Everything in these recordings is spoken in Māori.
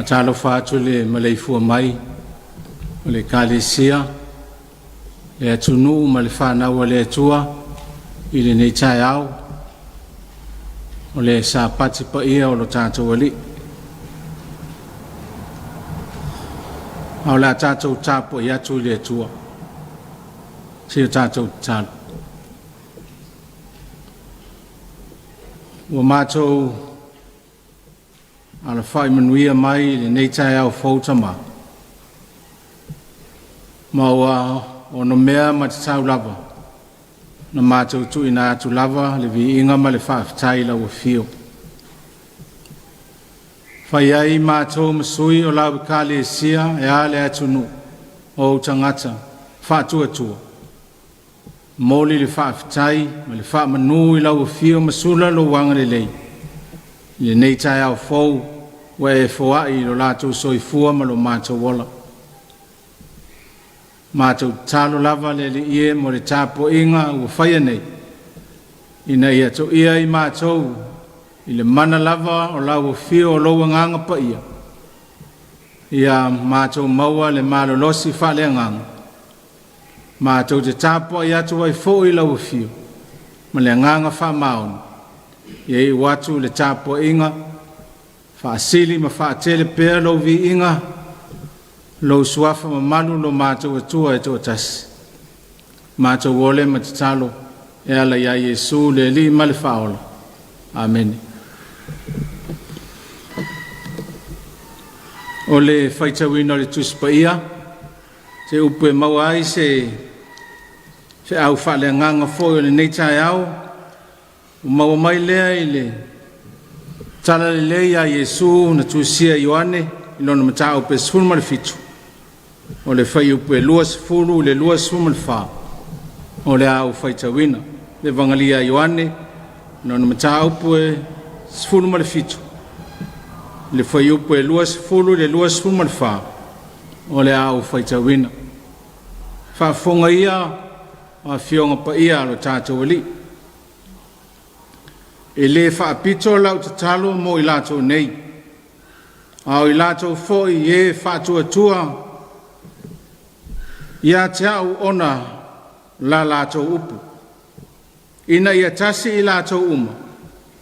talo fatu le maleifu mai o le kalesia le atunu ma le whanau le atua i le nei Taeao o le Sapati pa ia o lo tātou ali. Au la tātou tāpo i atu i le atua. Si o tātou tālu. Ua mātou ala whai manuia mai le nei Taeao whautama. Maua o no mea ma te tau lava. Na mātou tu ina atu lava le vi inga ma le whaafitai la ua fio. Whai ai mātou masui o lau kale sia e ale atu nu o tangata whaatua tua. Moli le whaafitai ma le whaamanu i lau fio masula lo wanga le lei. Le nei Taeao fau wa e foai lo lātou soifua ma lo mātou wala. Mātou talo lava le ie mo le tāpo inga ua whaia nei. Ina ia to ia i mātou i le mana lava o lau fio o loa nganga pa ia. Ia mātou maua le malolosi whale nganga. Mātou te tāpo i atu ai fo i lau fio. Ma le nganga wha maon. Ia i watu le tāpo inga. Wha asili ma wha atele pēr lo vi inga. Lo suafa ma manu lo mātou atua e tō tasi. Mātou wole ma te talo e ala ia Yesu le li ma le whaola. Amen. O le whaitawina le tuspa ia. Se upe maua ai se au whale nganga fōi o le nei Taeao. Maua mai lea i le tala le lei a Yesu na tusia Ioane i lona matao pe sfulu ma le fitu. O le whai upe lua sfulu le lua sfulu ma le wha. O le au whaitawina. Le vangalia Ioane lona matao pe sfulu ma le fitu. Le whai upe lua sfulu le lua sfulu ma le wha. O le au whaitawina. Whaafonga ia a fionga pa ia lo tātou ali. E le whaapito lau te talo mo i lātou nei. Au i lātou foi e whaatua tua. Ia te au ona la lātou upu. Ina ia tasi i lātou uma.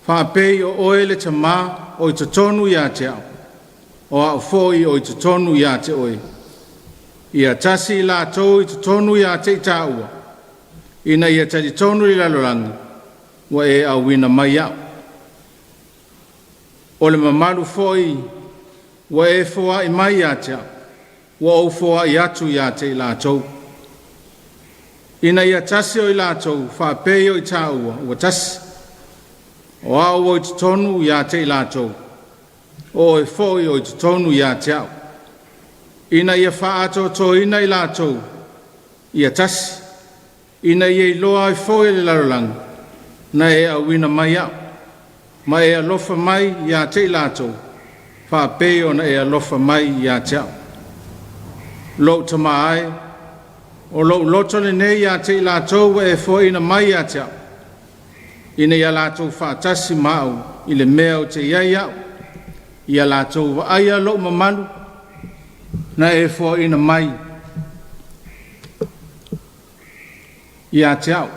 Whaapei o oe le tamā o i te tonu ia te au. O au foi o i te tonu ia te oe. Ia tasi i lātou i te tonu ia te itaua. Ina ia tali tonu i lalorangi. Wa e au wina mai au. O le mamalu foi, wa e foa i mai atea, wa o foa i atu i ate i lātou. Ina ia tasi o i lātou, whaapeio i tāua, ua tasi. O au o i tonu i ate i lātou. O e foi o i tonu i ate au. Ina ia whaato to ina i lātou, ia tasi. Ina ia i loa i foi le larolangi. Na e a wina mai au. Ma e alofa mai ia te lātou. Whapeo na e alofa mai ia te au. Lo tama ai. O lo loto le ne ia te lātou e fo ina mai ia te au. Ina ia lātou whaatasi mau i le mea o te iai au. Ia lātou wa aia lo mamalu. Na e fo ina mai ia te au.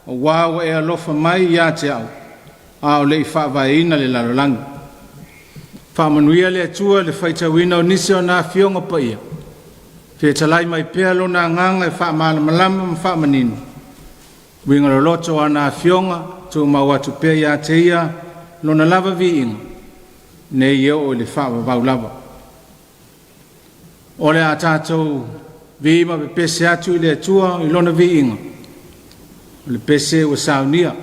O wāwa e alofa mai ia te au. A o le i whaavaina le lalolangi. Whaamanuia le atua le whaitawina o nisi o nā fionga pa ia. Whetalai mai pealo nā nganga e whaamala malama ma whaamaninu. Winga lo loto a nā fionga tu mawatu pe ia te ia lona lava vi inga. Ne ia o le whaavavau lava. O le a tātou vi ima pe pese atu i le atua i lona vi inga. Le pese o Sauniga.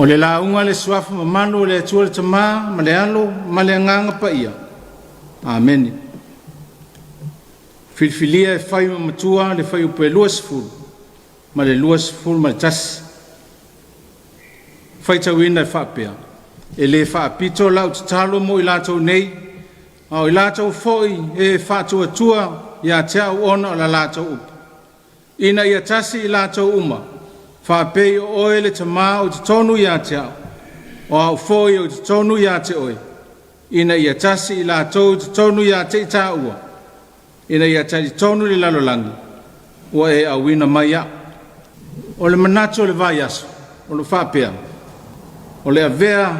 O le launga le suafa mamano le atua le tama, ma le alo, ma le anganga pa ia. Amen. Filfilia e whai matua le whai upe luas fulu, ma le luas fulu ma le tasi. Whai tawina e whapea. E le whaapito lau te talo mo i lātou nei, au i lātou foi e whātua tua ia te au ona o la lātou upu. Ina ia tasi i lātou uma, whapei o oe le tamā o te tonu ia te au, o au foi o te tonu ia te oe. Ina ia tasi i lātou te tonu ia te ita ua, ina ia tasi tonu le lalolangi, o e au wina mai a. O le manato le vai aso, o le whapea, o le avea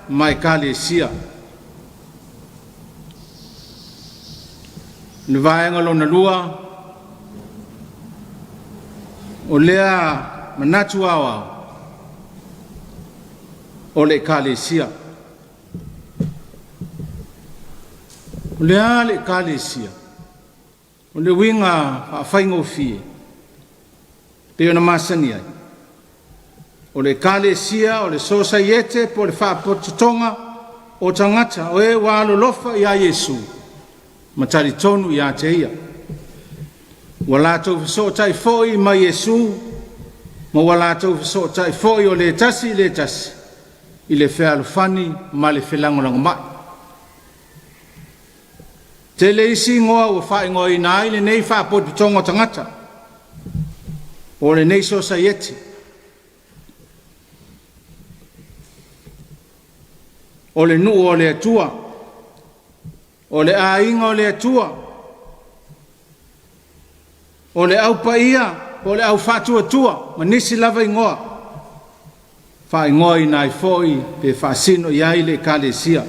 mai kale sia. Le vaenga lona lua, o lea manatu awa, o le kale sia. O lea le kale sia, o le winga a whaingo fie, te ona masani ai. O le kale sia, o le sosa iete, po le whaapototonga, o tangata, o e walo lofa ia Yesu, matari tonu ia te ia. Walatou fiso tai foi ma Yesu, ma walatou fiso tai foi o le tasi, i le whea alufani, ma le whelangolango mai. Te le isi ngoa o whae ngoa i nai, le nei whaapototonga tangata, o le nei sosa iete. O le nuu o le atua, o le ainga o le atua, o le au paia, o le au fatua tua, ma nisi lava ingoa. Fa ingoa i nai foi, pe fa sino iai le kalesia.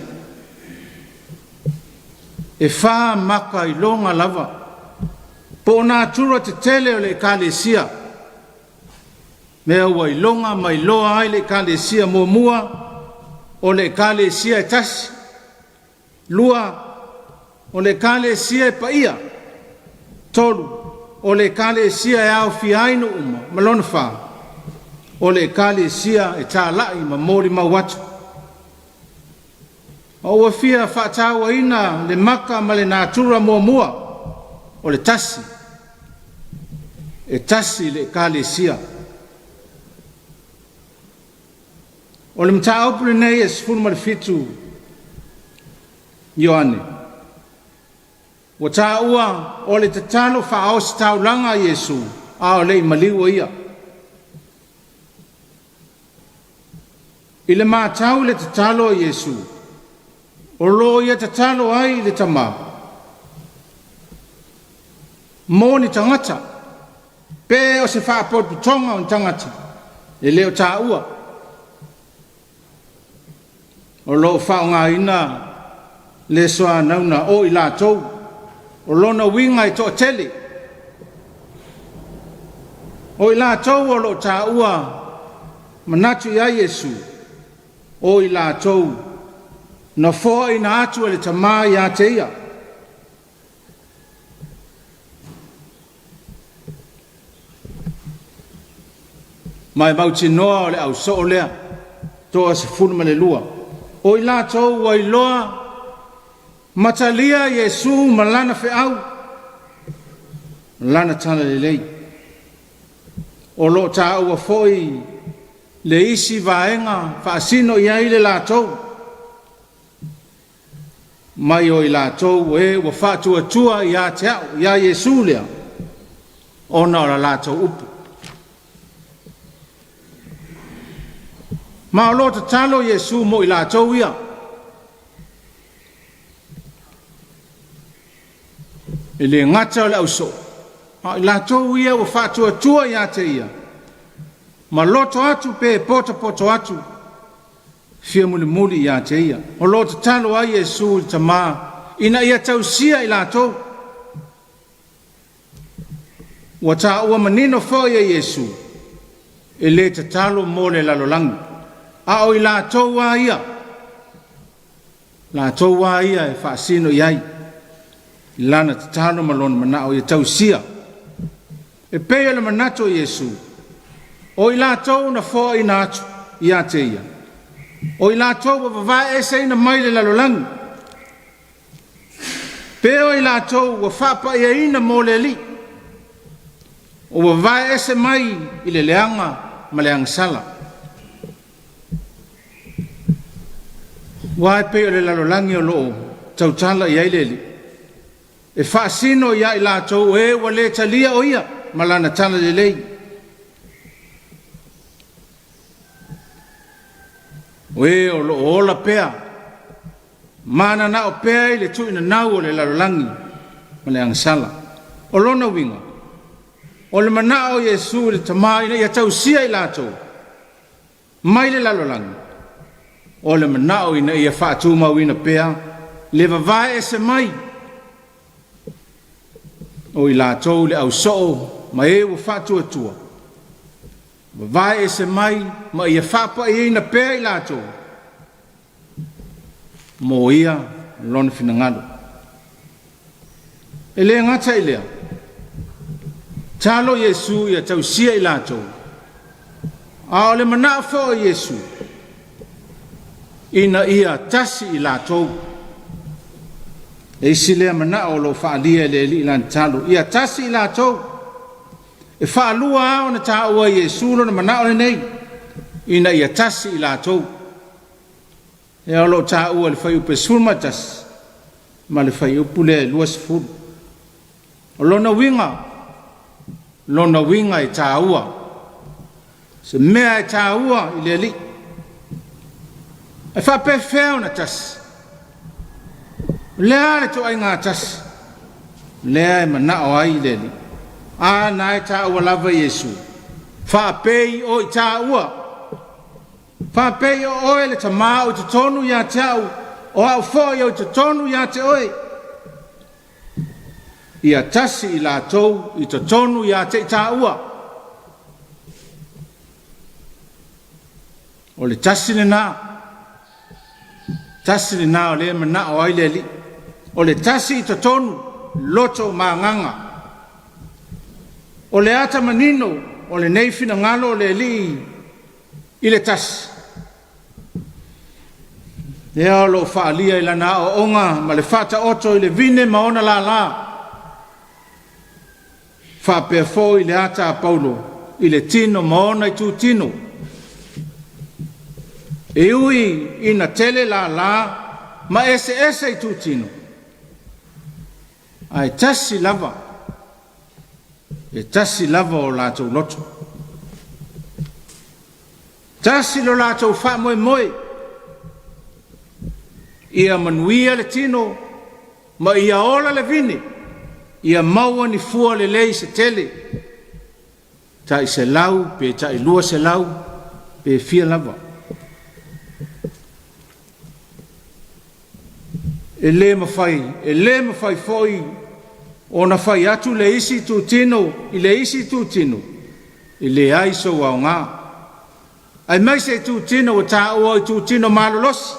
E fa maka i longa lava, po na atura te tele o le kalesia. Mea ua i longa mai loa ai le kalesia mua, o le kale sia e tasi, lua, o le kale sia e paia, tolu, o le kale sia e au fiaino uma, malona wha, o le kale sia e tā lai ma mori mawatu. O ua fia whaatawa ina le maka ma le nātura mua, o le tasi, e tasi le kale sia. O le mta aupule nei e sifuru ma le fitu Ioane. Wa ta ua o le tatalo wha si taulanga Yesu a o le i maliwa ia. I le mātau le tatalo Yesu, o lo ia tatalo ai le tama. Mō ni tangata, pe o se whaapotu tonga o tangata, e leo ta ua. O lo whaonga ina le soa nauna o i lātou, o lona winga i tō tele. O i lātou o lo tā ua manatu ia Yesu, o i lātou na fōa i na atu e le tamā ia te ia. Mai mauti noa o le au so o lea, toa se funuma le lua. O i lātou wa i loa, matalia Yesu malana fe au, malana tala le lei. O lo ta ua foi le isi vaenga, whaasino ia i le lātou. Mai o i lātou e wa whātua tua i a Taeao, i a Yesu lea, ona o la lātou upu. Ma o lo te talo Yesu mo i lātou ia. E le ngata o le auso. I lātou ia wa whātua tua ia te ia. Ma loto atu pe poto atu. Fia muli ia te ia. O lo te talo a Yesu i tamā. Ina ia tausia i lātou. Wa tā ua manino fo ia Yesu. E le te talo mo le lalolangu. A o i lātou wā ia. Lātou wā ia e whaasino iai. I lana te tāno malona mana o i tausia. E pēia le manato Yesu. O i lātou na fōa i nātu. ia te ia. O i lātou wa wawai e se ina mai le lalolangi. Peo i lātou wa whapa ia ina mō le li. O wawai e se mai i le leanga ma leanga sala. Wai peo le lalolangi o loo tautala i ai le li. E whaasino ia i lātou e wa le talia o ia ma lana tala le lei. Oe o lo ola pea. Mana na o pea i le tu ina nau o le lalolangi ma le angsala. O lona winga. O le mana o Yesu le tamai na ia tau sia i lātou. Mai le lalolangi. O le mana o ina ia whaatu mawina pea. Le vavai e se mai. O i lātou le au soo ma e wa whaatu atua. Vavai e se mai ma ia whapa e ina pēr i lātou. Mō ia lona whinangalo. E lea ngata i lea. Talo Yesu ia tau sia i lātou. A o le mana wha o Yesu. Ina ia tasi i lātou. E isi lea mana o lo whaalia le li ilan talo. Ia tasi i lātou. E whaalua o na Taeao Yesu lo na mana o le nei. Ina ia tasi i lātou. E o lo Taeao le whai upe sulma tasi. Ma le whai upu le luas furu. O lona winga. Lona winga e Taeao. Se mea e Taeao i le li. E whape wheo na tasi. Lea le to ai ngā tasi. Lea e mana o ai le li. A na e Taeao lava Yesu. Whapei o i Taeao. Whapei o oe le tamā o te tonu ia te au. O au whoi o te tonu ia te oe. Ia tasi i lātou i te tonu ia te Taeao. O le tasi le nā. Tasi le nā o le mana o ai le li. O le tasi i te tonu loto maanganga. O le ata manino, o le neifina ngalo le li i le tasi. Lea o lo whaalia i lana o onga, ma le whata oto i le vine maona la la. Whapea fo i le ata a Paulo, i le tino maona i tu tino. E ui ina tele la la, ma ese i tu tino. Ai tasi lava. E tasi lava o lātou loto. Tasi lo lātou wha moe moe. Ia manuia le tino, ma ia ola le vine. Ia maua ni fua le lei se tele. Tai se lau, pe tai lua se lau, pe fia lava. E le mawhai foi. O na whai atu le isi tu tino, i le isi tu tino, i le aiso au ngā. Ai mai se tu tino o Taeao i tu tino malolosi.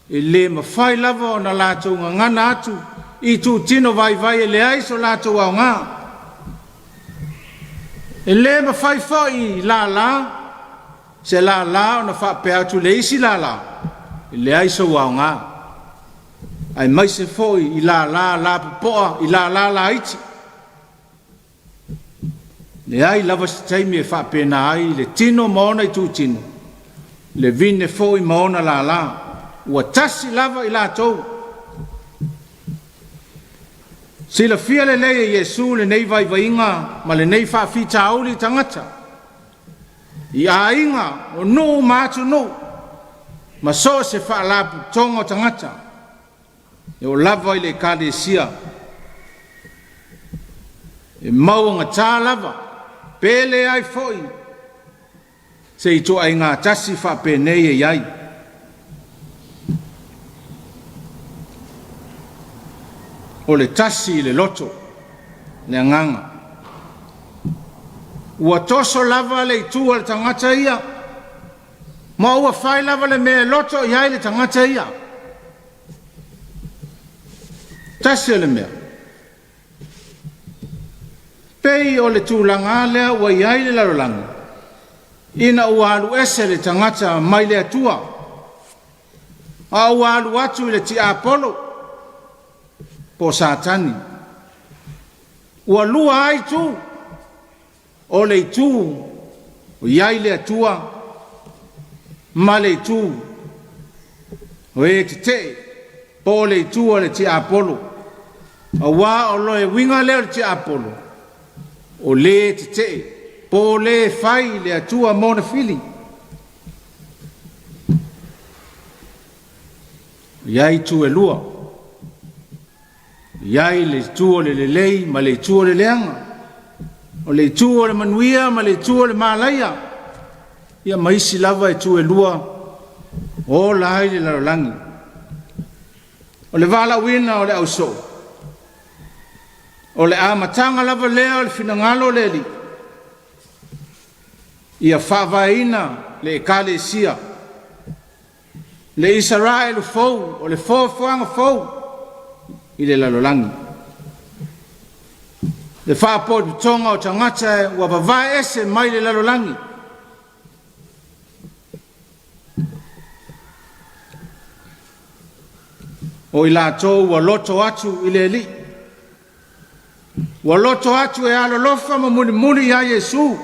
I le mawhai lava o na lātou ngana atu, i tu tino vai e le aiso lātou au ngā. E le mawhai fai la, se la o na whape atu le isi la, i le aiso au ngā. Ai mai se foi i la popoa, i la iti. Le ai lava se taimi e whapena ai, le tino maona i tu tino. Le vine foi maona la. Ua tasi lava i lātou. Sila fia le lei Yesu le nei vai inga, ma le nei whawhita auli tangata. I a inga, o no mātu no. Ma so se whaalapu tongo tangata. E o lava i le kade sia. E maunga tā lava. Pele ai foi. Se i toa i ngā tasi whapenei e iai. O le tasi i le loto. Le anganga. Ua toso lava le itua le tangata ia. Ma ua whai lava le mea loto iai le tangata ia. Tasi o le mea. Pei o le tūlanga lea ua iai le larolanga. ina ualu ese le tangata mai le atua. A ualu atu le ti Apollo po Satani. Ua lua ai tu o le tu o iai le atua ma le tu o e te po le tu o le ti Apollo. A wā o loe winga leo le ti Apollo o le te po le fai le atua mona fili. Iai tu e lua. Iai le tu o le lei ma le tu o le leanga. O le tu o le manuia ma le tu o le malaia. Ia maisi lava e tu e lua o lai le larolangi. O le vala wina o le auso. O le amatanga lava lea o le finangalo le li. Ia whavaina le ekalesia. Le Israel fou, o le fōwhanga fou, i le lalolangi. Le whāpōtu tonga o tangata e ua wawai ese mai le lalolangi. O i lātou ua loto atu i le li. Ua loto atu e alo lofa ma muni muni ya Yesu.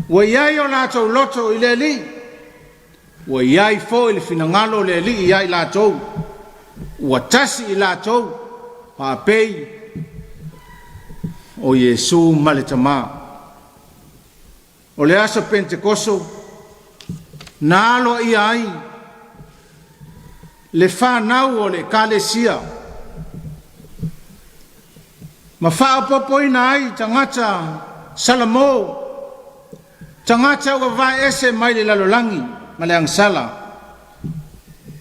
Ua iai o lātou loto i le li. Ua iai fo i le finangalo le li iai lātou. Ua tasi i lātou. Pāpei o Yesu male tamā. O le aso Pentekoso. Nalo i ai. Le whanau o le kalesia. Ma whaapopo ina ai tangata Salamo. Tangata ua vai ese mai le lalolangi. Ma le angsala.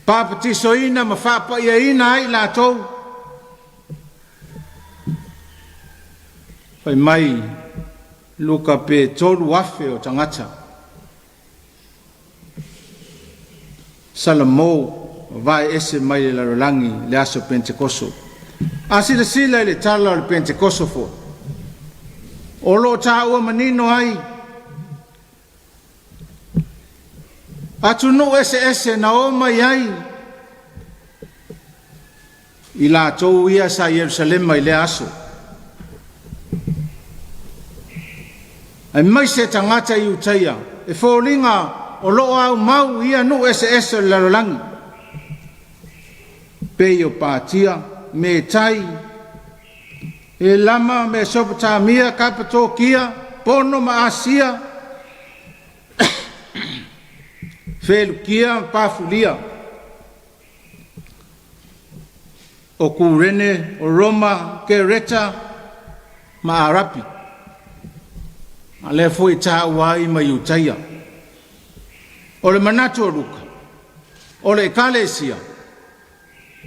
Papatiso ina ma whaapa ia ina ai lātou. Pai mai luka pe tolu afe o tangata. Salamo vai ese mai le lalolangi le aso Pentekoso. Asila sila le tala o le Pentekoso fo. O lo ta ua manino ai. Atu no ese na o mai ai. I lātou ia sa Yerusalem mai le aso. Ai mai se tangata i utaia. E fōlinga o loo au mau ia no ese le lalolangi. Pei o pātia, me tai, e lama me Sopotamia, Kapatokia, Pono ma Asia, Felukia, Pafulia, o Kurene, o Roma, Kereta, ma Arapi. Ale foi ta wai ma Utaia. O le manato ruka, o le Kalesia,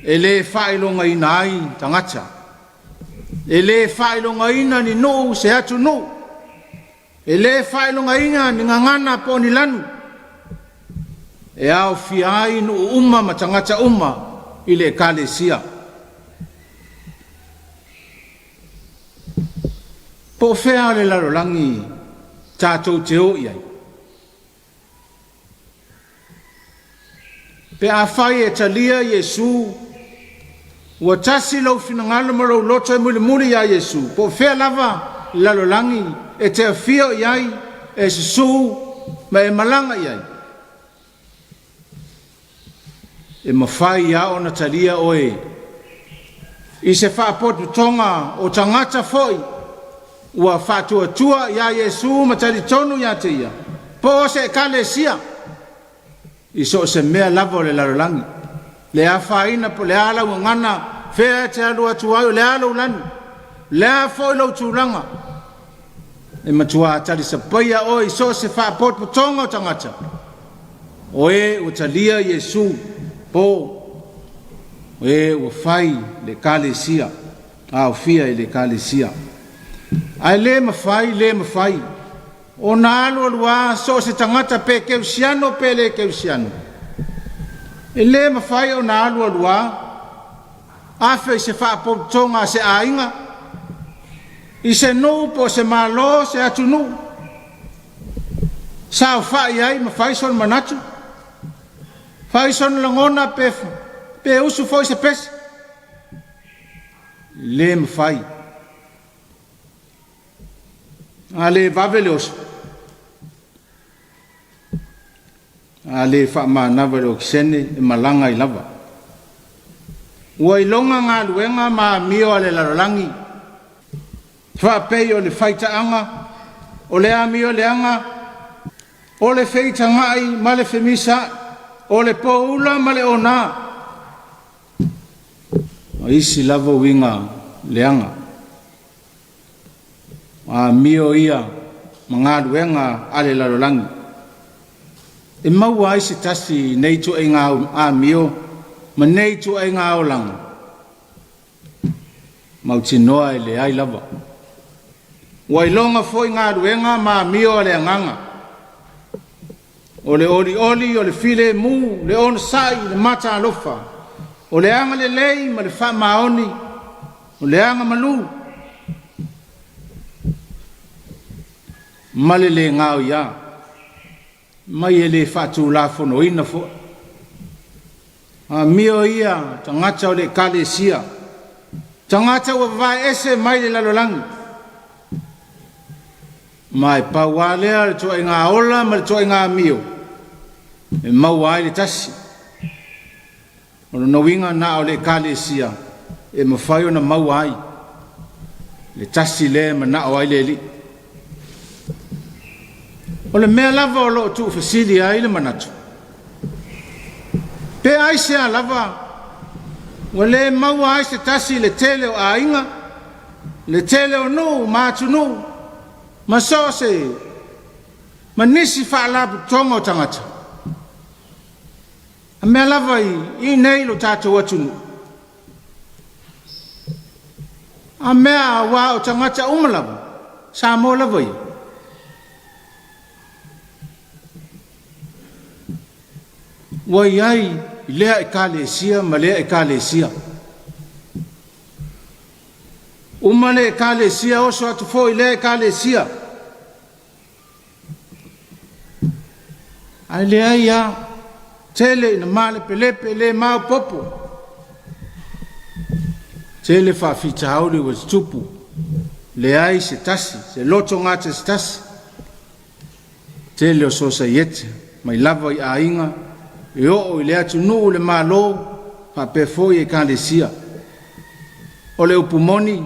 e le whailonga ina ai tangata. E le whailonga ina ni no se atu no. E le whailonga ina ni ngangana po ni lanu. E au fiai no uma ma tangata uma i le kalesia. Po fea le larolangi tātou te o iai. Pe a whai e talia Yesu. Ua tasi lau finangalo ma lau loto e muli muli ya Yesu. Po fea lava lalolangi e te awhio iai e sisu ma e malanga iai. E mawhai ia o na talia oe. I se whaapotu tonga o tangata foi. Ua whaatua tua ya Yesu ma tali tonu ya te ia. Po se kalesia. I so se mea lavo le lalolangi. Le a whaina po le ala ua ngana whea te alu atu au le ala ulanu. Le a foi lau tūranga. E matua tali sa paia o i so se whaapot po tonga o tangata. O e o talia Yesu po. O e o whai le kalesia. A o fia i le kalesia. Ai le mawhai. O na alu alua so se tangata pe keusiano pe le keusiano. E le mawhai o na alu alua. Afe se whaapotonga se ainga. I se nu po se malo se atunu. Sao fai ai ma fai son manatu. Fai son langona pe usu foi se pes. Le ma fai. Ale vavelos. Ale fa mana velo sene malanga I lava. Wai longa ngā luenga ma mio ale larolangi. Fa pei o le faita anga, o le amio le anga, o le feita ngai ma le femisa, o le poula ma le ona. O isi lava winga le anga. A mio ia ma ngā luenga ale larolangi. E maua isi tasi nei tu e ngā a mio, ma nei tu ai ngā o langa. Mau tinoa e le ai lava. Wai longa foi ngā ruenga ma mio le anganga. O le oli o le file mu, le on sai, le mata alofa. O le anga le lei ma le wha maoni. O le anga malu. Ma le ngāo ia. Mai e le whatu la fono ina fo. A mio ia, tangata o le kale sia. Tangata o vai ese mai le lalolangi. Mai pawalea le toa ngā ola ma le toa ngā mio. E maua le tasi. O no winga na o le kale sia. E mawhai o na maua ai. Le tasi le ma na o ai le li. O le mea lava o lo tu fasili ai le manatu. Pe ai se a lava. Wa le maua ai se tasi le tele o a inga. Le tele o nu, mātu nu. Ma so se. Ma nisi whaalapu tonga o tangata. A mea lava I nei lo tātou atunu. A mea wā o tangata umalawa. Samoa lava I. Wai ai lea e kalesia ma lea e kalesia. Uma le e kalesia oso atu fo I lea e kalesia. Ai lea ia tele ina male pelepe le mau popo. Tele whawhita hauri wa tupu. Le ai se tasi, se loto ngate se tasi. Tele o sosa yete, mai lava I a inga. E o le atu nuu le malo pa pe foi e kalesia. O le upumoni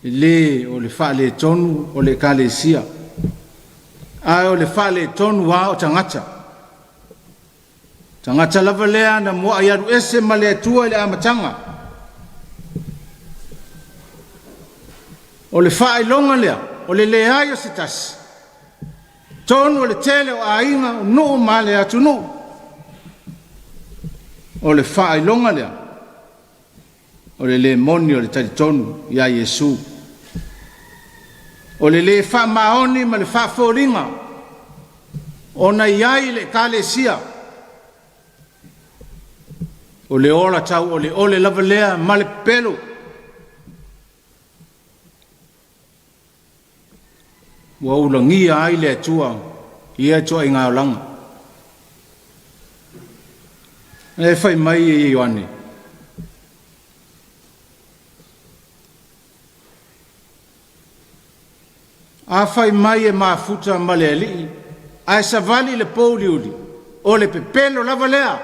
le o le fa le tonu o le kalesia. Ai o le fa le tonu wa o tangata. Tangata lava lea na mua ayaru ese ma le atua le amatanga. O le fa ilonga lea o le ayo sitas. Tonu o le tele o ainga o nuu ma le atu nuu. O le whaai longa lea. O le moni o le taritonu ia Yesu. O le wha maoni ma le wha fōringa. O na iai le kalesia. O le ola tau o le ole lava lea ma le pelo. Wa ulangia ai le atua. Ia tua I ngā olanga. E fai mai I Ioane. A fai mai e mafuta ma le alii. A e savali le pouli uli. O le pepelo lava lea.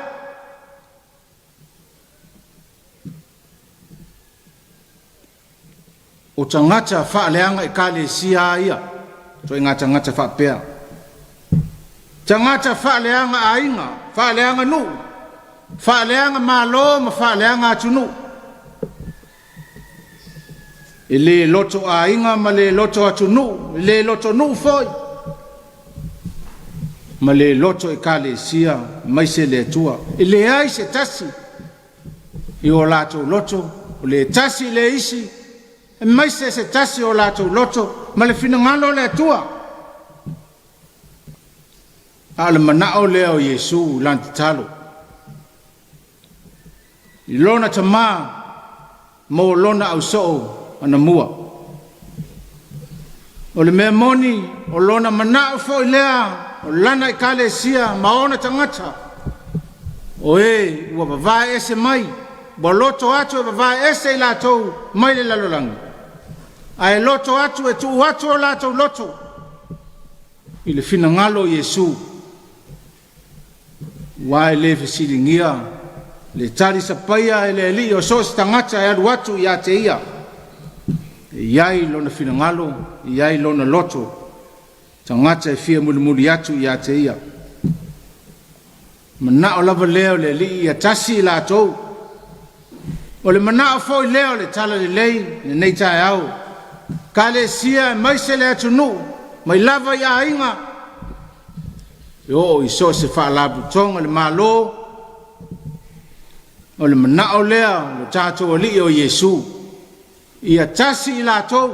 O tangata wha leanga I kale sia ia. So inga tangata wha pea. Tangata wha leanga a inga. Wha leanga nu. Whaaleanga malo ma whaaleanga atunu. E le loto a inga ma le loto atunu. E le loto nu foi. Ma le loto e kalesia mai se le atua. E le ai se tasi. I o lato loto. O le tasi le isi. E mai se tasi o lato loto. Ma le finangalo le atua. Ale manao leo Yesu lanti talo. I lona tama mo lona au so ana mua. O le mea moni, o lona mana fo lea, o lana I kalesia, maona tangata. O ua vavae ese mai, bo loto atu e vavae ese I lātou mai le lalolangi. Ai loto atu e tu atu o lātou loto. I le fina ngalo Yesu. Wae le fesilingia, le tari sapaia e le li o sos tangata e aru atu I ate ia. Iai lona fina ngalo, iai lona loto. Tangata e fia mulimuli atu I ate ia. Mana o lava leo le li I atasi I lātou. O le mana o foi leo le tala le lei, le nei Taeao. Ka le sia mai se le atunu, mai lava I a inga. I so se wha labu tonga le malo. O le mana o lea, le tātou o li o Yesu. I atasi I lātou.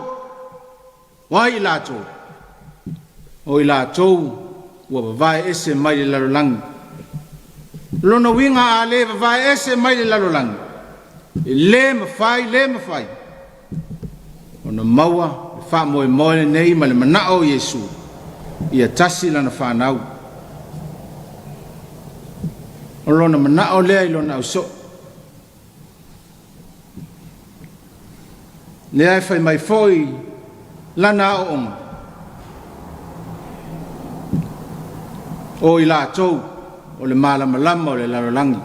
Wai I lātou. O I lātou, ua vavae ese mai le lalolangi. Lona winga a le vavae ese mai le lalolangi. Le mawhai. Ona maua, le wha moe moe nei ma le mana o Yesu. I atasi lana whanau. O lona mana o lea I lona au so. Le ai whai mai foi lana o onga. O I lātou, o le malama o le lalolangi.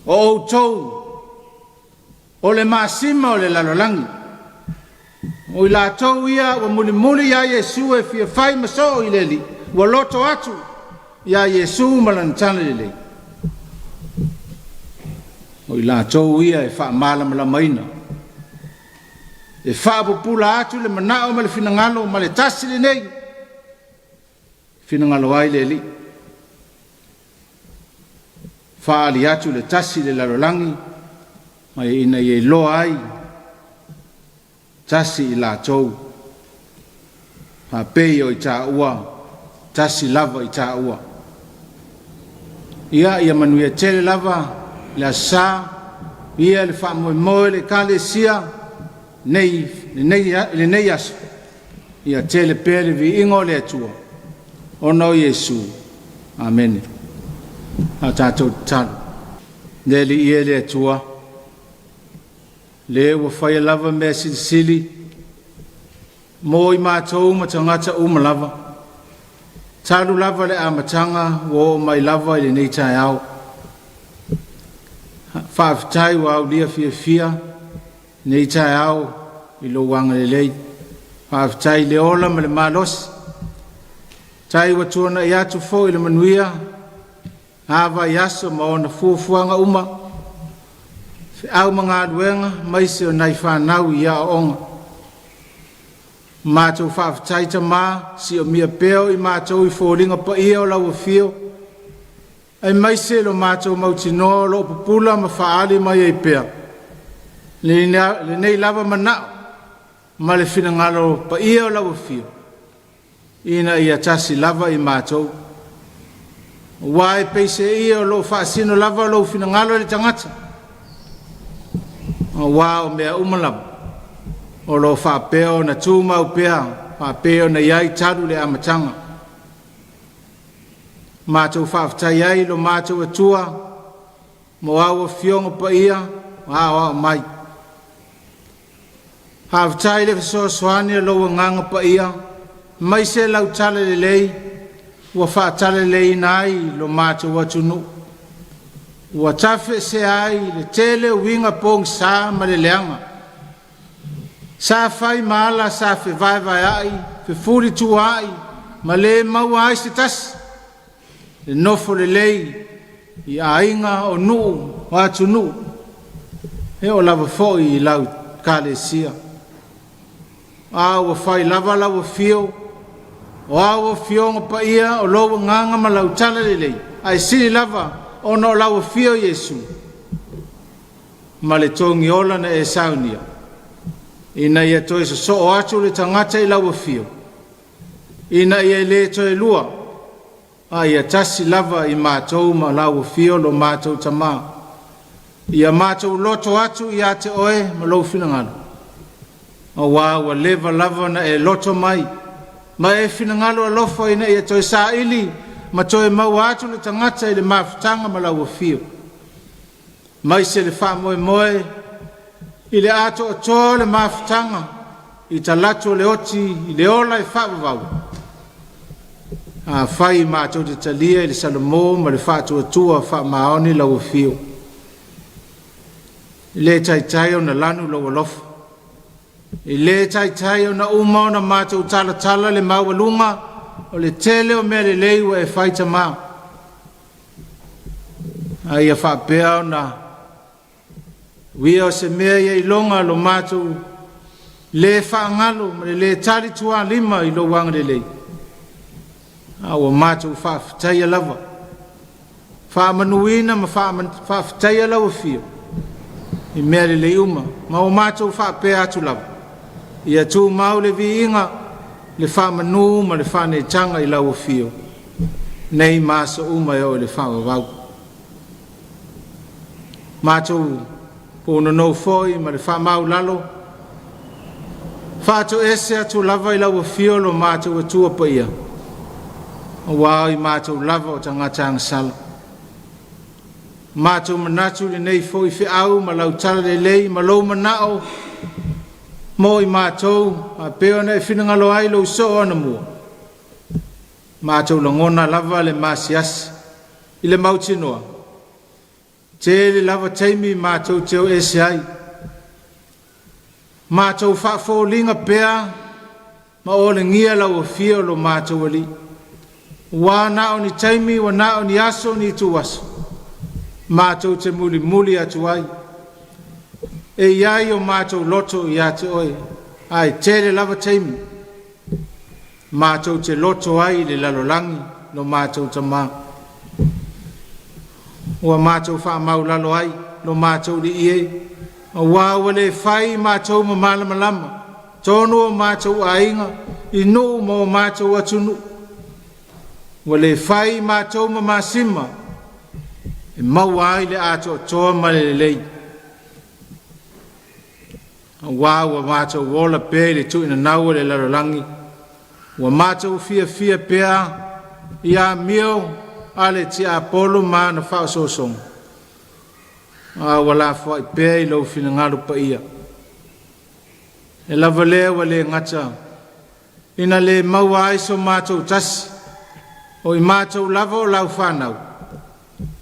O outou, o le masima o le lalolangi. O I lātou ia, o muli ia Yesu e fia whai maso I le li. O loto atu, ia Yesu malantana le li. O I lātou ia e wha malama maina. E wha pupula atu le manao ma le finangalo, ma le tasi le nei. Finangalo ai le li. Wha ali atu le tasi le lalolangi, mai ina I loa ai. Tasi I lātou. Ha pei o I Taeao, tasi lava I Taeao. Ia manuia tele lava, le asa, ia le wha moe le kalesia, le nei aso. Ia tele pele vi ingo le atua. Ono Yesu. Amen. A tātou tālu. Neli ia le atua. Le ua whaia lava mea silisili. Mo I mātou ma tangata uma lava. Tālu lava le amatanga wo mai lava I le nei Taeao. Whaafitai wa au lia fia nei Taeao I lo wanga le lei. Whaafitai le ola ma le malos. Tai wa tuana I atu fo I le manuia. Hawa I aso ma ona fuafuanga uma. Au mga aduenga, maise o nai whanau I a onga. Mātou whaaftaita mā, si o mia peo I mātou I fōringa pa ia o lau fio. Ai maise lo mātou mautinoa lo pupula ma whaali mai ei pea. Le nei lava manao, ma le finangalo pa ia o lau fio. Ina I atasi lava I mātou. Wae peise ia o lo whaasino lava lo finangalo le tangata. Wao mea umalama. O lo whapeo na tūma upea, whapeo na iai taru le amatanga. Mātou whaftai ai lo mātou atua, mo awa fionga pa ia, wao mai. Haftai le fiso soania lo nganga pa ia, mai se lau tala le lei, wa whaatala lei nai lo mātou atunu. Ua tafe se ai le tele winga pong sa ma le leanga. Sa fai maala sa fe vai ai, fe furi tu ai, ma le mau ai se tas. Le nofo le lei, I ainga o nuu, watu nuu. He o lava foi I lau kale sia. Awa fai lava fio, o awa fionga pa ia, o lowa nganga ma lau tala le lei. Ai sini lava, ono lau fio Yesu. Ma le tongi ola na e saunia. Ina ia toi so o atu le tangata I lau fio. Ina ia le toi lua. A ia tasi lava I mātou ma lau fio lo mātou tama. Ia mātou loto atu I ate oe ma lau finangalo. o wā ua lewa lava na e loto mai, ma e finangalo alofa ina ia toi sa ili, ma toi mau atu le tangata i le mawhitanga ma lau fio. Mai se le wha moe moe, i le ato o tō le mawhitanga, i talatu le oti, i le ola i whawawau. A whai mātou te talia i le Salomo, ma le whātua tua wha maoni lau fio. I le tai o na lanu lau alofa. I le tai o na uma o na mātou tala le mawalunga, o le tele o mea le leiwa e whaita mā. A ia whapea o na wia o se mea ia i longa lo mātou le whaangalo, ma le tali tua lima i lo wanga le lei. A o mātou whawhitaia lava. Whaamanuina ma whawhitaia lava fio. I mea le lei uma, ma o mātou whapea atu lava. Ia tū mau le vi inga, le whamanu ma le whane tanga i lau fio. Nei māsa uma o le whamawau. Mātou pōna no foi ma le whamau lalo. Whātou ese atu lava i lau fio lo mātou atua pa ia. O wāo i mātou lava o tangata sala. Mātou manatu le nei foi fi au ma lau tala le lei ma lau manao. Mo i mātou, a peo na e whinangalo ai lo so ana mua. Mātou langona lava le māsiasi, i le mautinoa. Te le lava teimi mātou teo ese ai. Mātou whaafōlinga pea, ma o le ngia lau a fio lo mātou ali. Wā nao ni teimi, wa nao ni aso ni tu aso. Mātou te muli muli atu ai. E iai o mātou loto i ate oe, ai tere lava teimi. Mātou te loto ai le lalolangi, no mātou tamā. Ua mātou wha mau lalo ai, no mātou li ie. A wāwale whai mātou ma malama lama, tonu o mātou ainga, i nuu mo mātou atunu. Wale whai mātou ma māsima, e mau ai le ato toa ma le lei. Wa mātou wola pē le tu ina nau le lalolangi. Wa mātou fia pēa i a mio ale ti a polo mā na whao sosong. Wala fwai pē i lau whina pa ia. E lava lea wa le ngata. Ina le maua aiso mātou tasi. O i mātou lava o lau whanau.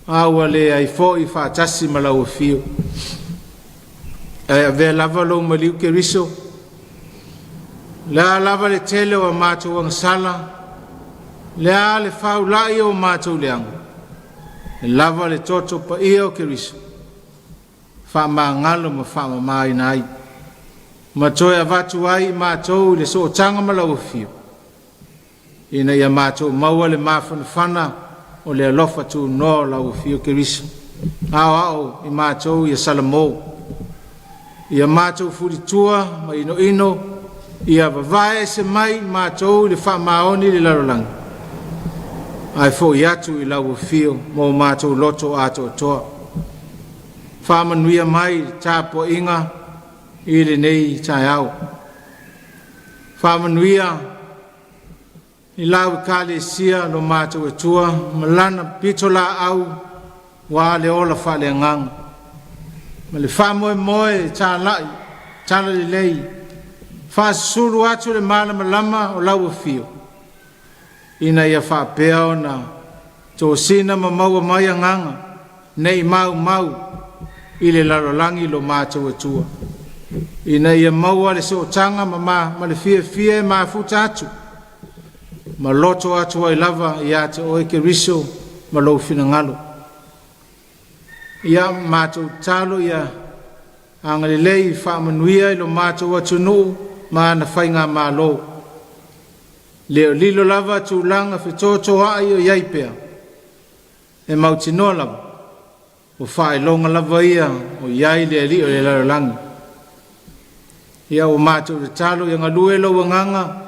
Wa le ai fo i wha tasi ma lau fio. E ve lava lo maliu ke riso. La lava le tele o mātou ang sala. Lea le whau lai o mātou leang. Le lava le toto pa ia o ke riso. Wha maa ngalo ma wha ma mai nai. Ma toi avatu ai mātou le so tanga ma lau fio. Ina ia mātou maua le mawhanawhana o le alofa tu no lau fio ke riso. Ao i mātou ia Salomo. Ia mātou furitua, ma ino, ia wawae se mai mātou le wha maoni le larolangi. Ai fo i atu i lau fio, mo mātou loto ato toa. Wha manuia mai tāpo inga, i le nei Taeao. Wha manuia i lau kale sia lo mātou atua, malana pitola au, wa le ola wha le nganga. Ma le wha moe tāna le lei, wha suru atu le malama lama o lau fio. Ina ia wha pēo na tō sina ma maua mai anganga, nei mau i le larolangi lo mātou atua. Ina ia maua le so tanga ma le fia ma futa atu. Ma loto atu ai lava i ate oe ke riso ma lo finangalo. Ia mātou talo ia angale lei wha manuia i lo mātou atunu ma na whainga mā lo. Leo lilo lava tu langa whitoto ai o iaipea. E mautinoa lava. O whae longa lava ia o iai le li o le larolangi. Ia o mātou le talo ia ngalue lo wanganga.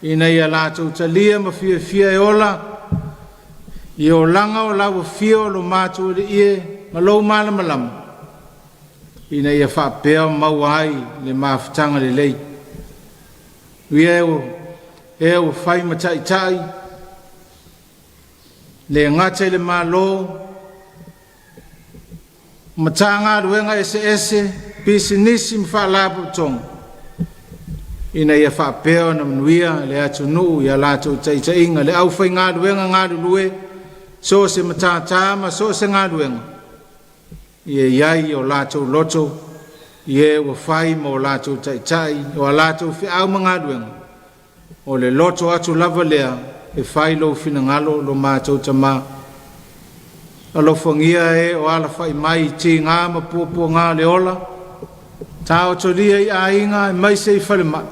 Ina ia lātou talia ma fia e ola. I o langa o lawa fio lo mātou le ie. Ma lou malama. Ina ia wha pēo mau ai le mawhitanga le lei. e o fai matai le ngate le malo matanga ruenga ese pisinisi mfalapo tong ina ia fa peo na mnuia le atunu ya lato inga le au fai ngā ruenga ngā lue so se matatama so se ngā ruenga ia iai o lato loto ia wa fai mo lato tai o lato fi au ngā ruenga o le loto atu lava lea e fai lo fina ngalo lo mātou tama alo fongia o ala fai mai ti ngā mapuapua ngā le ola tau tolia i ainga mai se i fale mai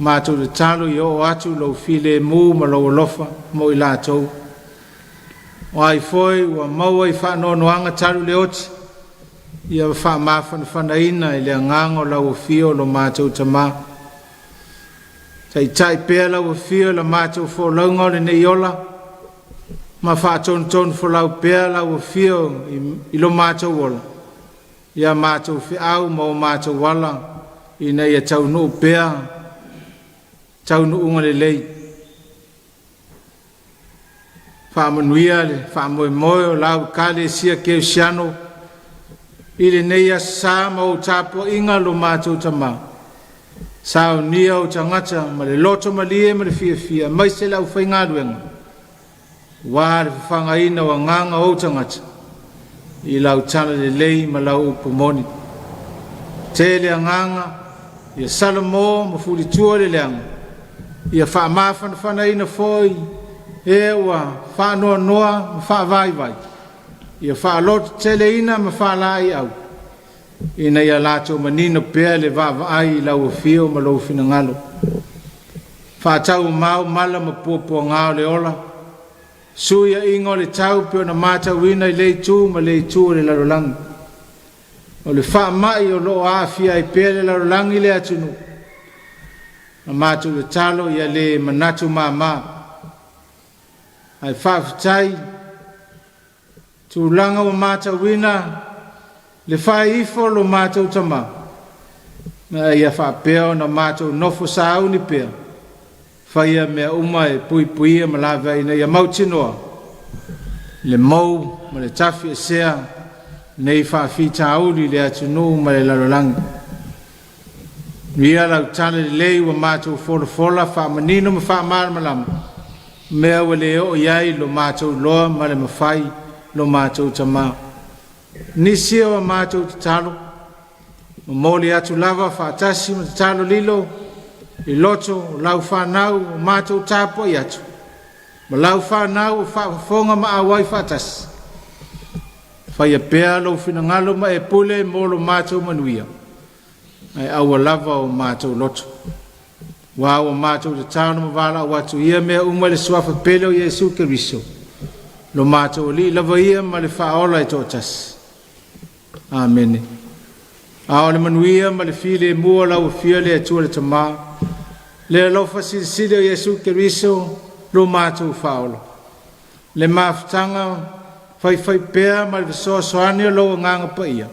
mātou le talo i o atu lo file mu ma lo lofa mo i lātou o ai foi ua maua i whanoanoanga talu le oti ia wha mawhanawhanaina i le ngango lau o fio lo mātou tama tai pēr lau o fio la mātou fo launga le nei ola ma wha ton fo lau pēr lau o fio i lo mātou ola ia mātou fi au ma o mātou wala i nei a tau nuu pēr tau nuu unga le lei wha manuia le wha moe o lau kale sia keo siano i le nei a sa ma o tapo inga lo mātou tama sao nia o tangata ma le loto ma lie ma le fia mai se lau whai ngā ruenga wā le whangaina wa nganga o tangata i lau tana le lei ma lau upumoni te le nganga ia salamo ma fuli tua le leanga ia wha mawhanawhanaina foi e ua wha noa ma wha vai ia wha loto tele ina ma wha lai au ina ia lato manino pea le ai lau fio ma lau fina ngalo wha tau mau mala ma puapua ngao le ola suia ingo le tau peo na mata wina i lei tu ma lei tu le larolangi o le wha mai o loo afia i pea le larolangi le atunu na matu le talo ia le manatu mama ai wha fitai tu langa o mata wina le fai ifo lo mātou tama na ia wha peo na mātou nofo sāu ni pea whai a mea uma e pui e malawa ina ia mautinoa le mau ma le tafi e sea nei wha fita auli le atunu ma le lalolangi ia lau tale le lei wa mātou fola wha manino ma wha malama mea wa le o iai lo mātou loa ma le mawhai lo mātou tama nisi o mātou te talo ma mōli atu lava whaatasi ma te talo lilo i loto o lau whanau o mātou tāpo i atu ma lau whanau o whaafonga ma awai whaatasi whai a pēa lo whina ngalo ma e pule mōlo mātou manuia ai aua lava o mātou loto wā o mātou te talo ma wala o atu ia mea uma le suafa pele o Jesu Keriso lo mātou li lava ia ma le whaola i tōtasi Amen. Ao le manuia ma le file mua lau fia le atua le tama. Le alofa sili o Jesu Keriso lo mātou whaola. Le mawhtanga fai pēr ma le visoa soani o lo nganga pa ia.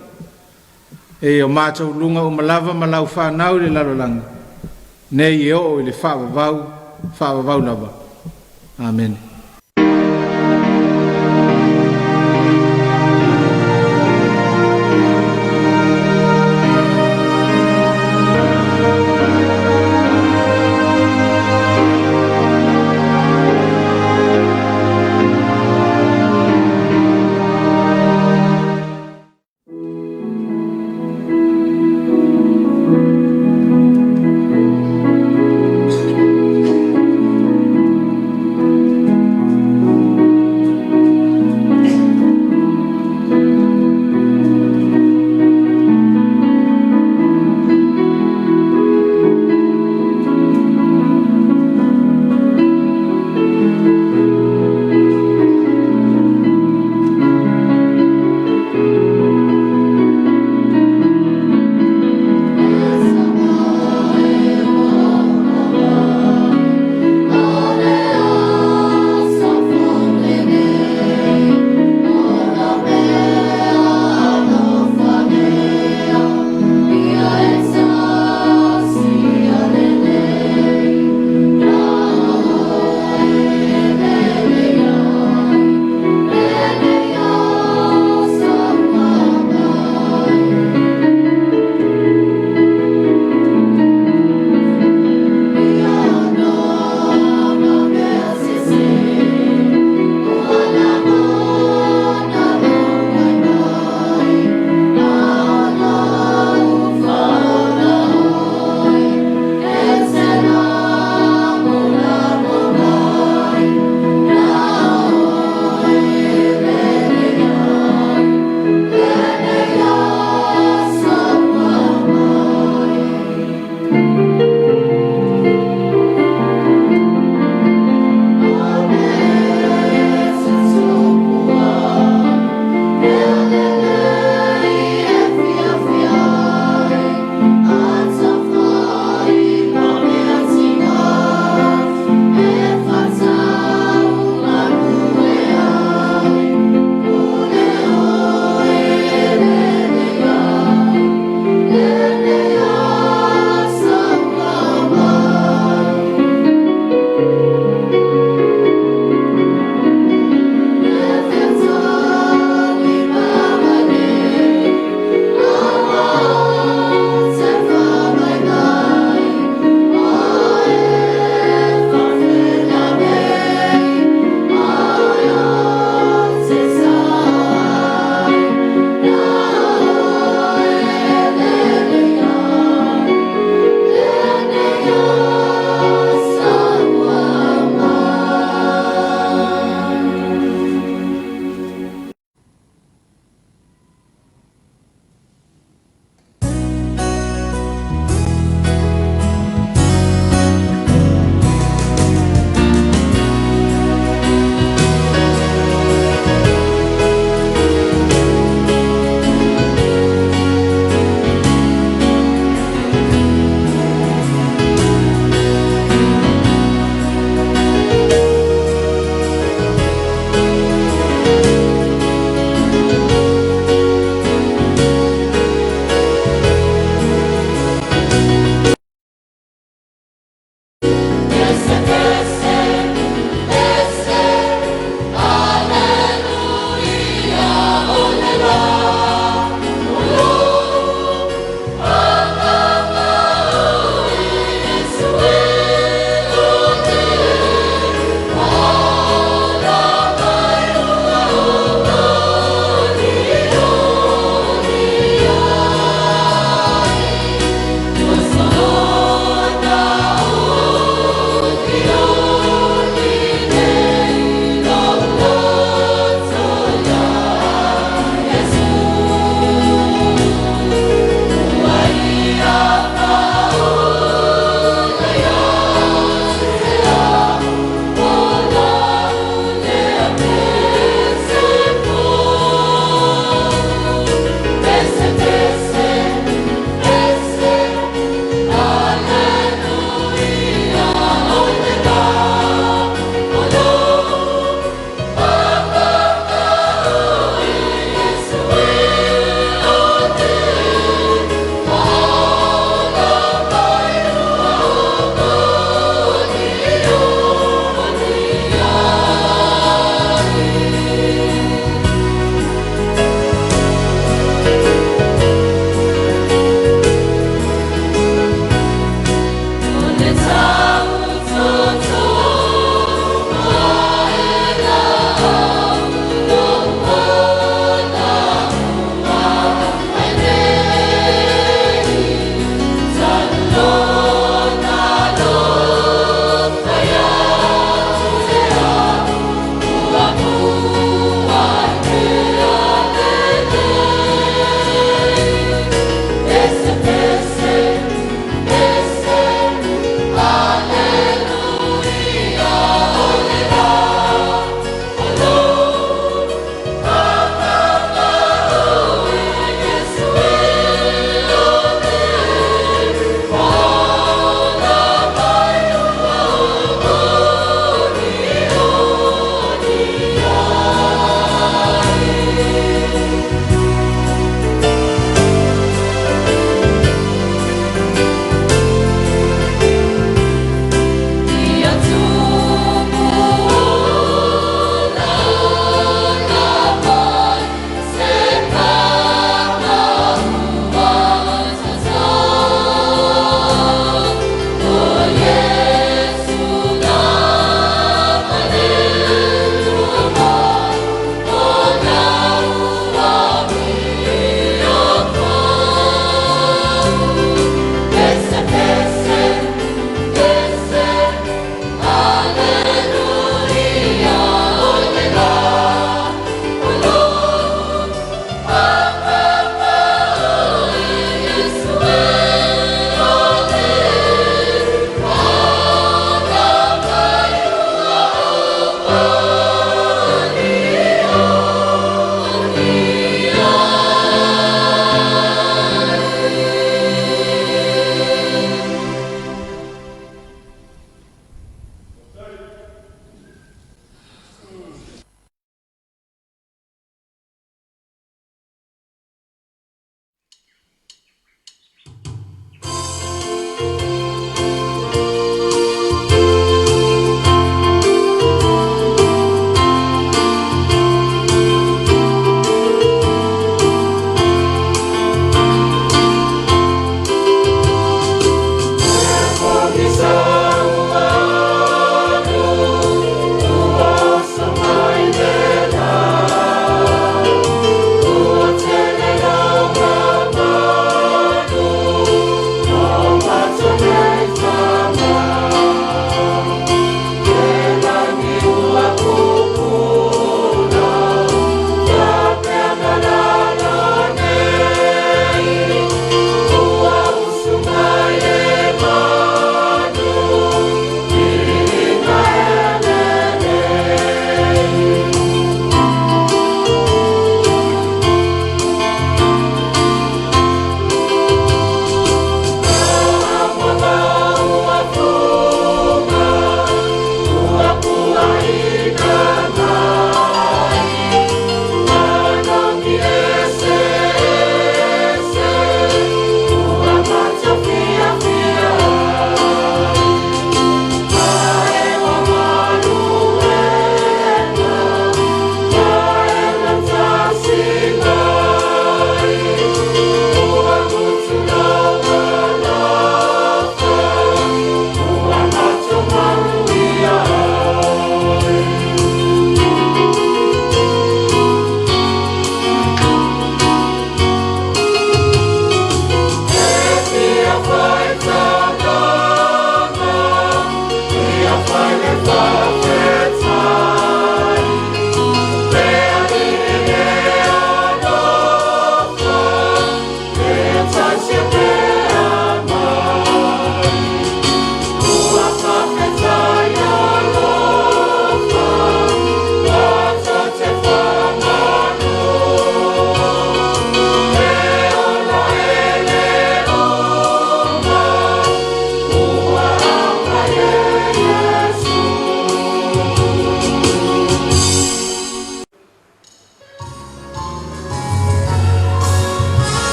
E o mātou lunga o malava ma lau whanau le lalolanga. Nei e o le whaavavau lava. Amen.